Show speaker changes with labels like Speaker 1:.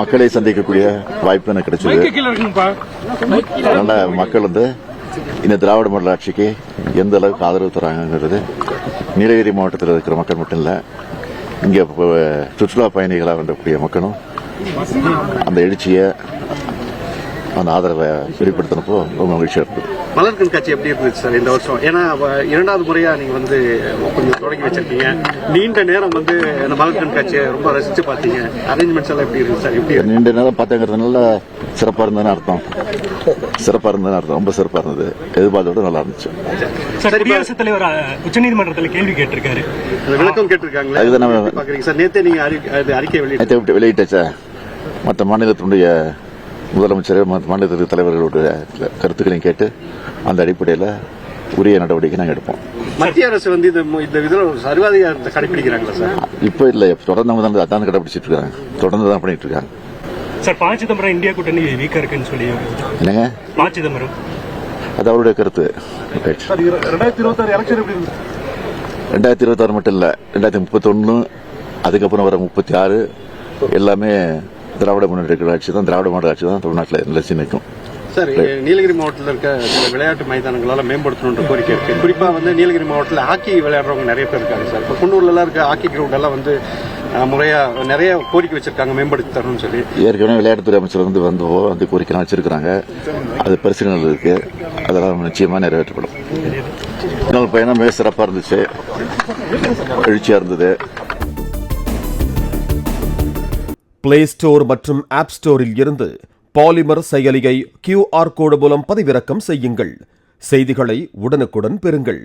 Speaker 1: மக்களை சந்திக்கக்கூடிய வாய்ப்பு எனக்கு கிடைச்சது. அதனால மக்கள் இந்த திராவிட மாடல் ஆட்சிக்கு எந்த அளவுக்கு ஆதரவு தராங்கிறது நீலகிரி மாவட்டத்தில் இருக்கிற மக்கள் மட்டும் இல்ல, இங்க சுற்றுலா பயணிகளாக வரக்கூடிய மக்களும் அந்த எழுச்சியை அந்த ஆதரவை வெளிப்படுத்தினப்போ ரொம்ப மகிழ்ச்சியா இருந்தது.
Speaker 2: மலர் கண்காட்சி எப்படி இருந்துச்சு சார் இந்த வருஷம்? ஏன்னா 2வது முறையா நீங்க கொஞ்சம் தொடங்கி வச்சிருக்கீங்க. நீண்ட நேரம் இந்த மலர் கண்காட்சியை ரொம்ப ரசிச்சு பார்த்தீங்க. அரேஞ்ச்மெண்ட்ஸ் எல்லாம் எப்படி இருந்துச்சு சார்? எப்படி
Speaker 1: நீண்ட நேரம் பார்த்தங்கிறதுனால சிறப்பா இருந்ததுன்னு அர்த்தம். ரொம்ப சிறப்பா இருந்தது. எதிர்பார்த்தோட நல்லா இருந்துச்சு.
Speaker 3: குடியரசுத் தலைவர் உச்சநீதிமன்றத்தில் கேள்வி கேட்டிருக்காரு,
Speaker 2: விளக்கம் கேட்டிருக்காங்களா? சார் நேத்தே நீங்க அறிக்கை
Speaker 1: வெளியிட்டாச்சா? மற்ற மாநிலத்தினுடைய முதலமைச்சர் மாநில தலைவர்களுடைய கருத்துக்களையும் கேட்டு அந்த அடிப்படையில் உரிய நடவடிக்கை நாங்கள் எடுப்போம்.
Speaker 2: மத்திய அரசு இந்த சர்வாதிகாரத்தை கடைபிடிக்கிறாங்களா சார்?
Speaker 1: இப்போ இல்லை, தொடர்ந்து அதான் கடைபிடிச்சிட்டு இருக்காங்க, தொடர்ந்து தான் பண்ணிட்டு இருக்காங்க.
Speaker 3: சார் ப. சிதம்பரம் இந்தியா கூட்டணி வீக்கா இருக்குன்னு சொல்லி
Speaker 1: என்னங்க
Speaker 3: ப. சிதம்பரம்
Speaker 1: அது அவருடைய கருத்து. 2026 மட்டும் இல்லை, 2031 அதுக்கப்புறம் வர 36 எல்லாமே திராவிட முன்னேற்ற ஆட்சி தான், திராவிட மாடல் ஆட்சி தான் தமிழ்நாட்டில் நிலைச்சு நிற்கும்.
Speaker 2: சார் நீலகிரி மாவட்டத்தில் இருக்க விளையாட்டு மைதானங்களால மேம்படுத்தணுன்ற கோரிக்கை இருக்கு. குறிப்பா நீலகிரி மாவட்டத்தில் ஹாக்கி விளையாடுறவங்க நிறைய பேர் இருக்காங்க சார். இப்போ குன்னூர்ல இருக்க ஹாக்கி கிரவுண்ட் எல்லாம் முறையா நிறைய கோரிக்கை வச்சிருக்காங்க மேம்படுத்தி தரணும்னு சொல்லி. ஏற்கனவே விளையாட்டுத்துறை அமைச்சர் வந்து கோரிக்கை வச்சிருக்காங்க. அது பரிசீலனையில் இருக்கு. அதெல்லாம் நிச்சயமா நிறைவேற்றப்படும். இன்னொரு பயணம் மிக சிறப்பா இருந்துச்சு, எழுச்சியா இருந்தது.
Speaker 4: பிளே ஸ்டோர் மற்றும் ஆப் ஸ்டோரில் இருந்து பாலிமர் செயலியை QR கோடு மூலம் பதிவிறக்கம் செய்யுங்கள். செய்திகளை உடனுக்குடன் பெறுங்கள்.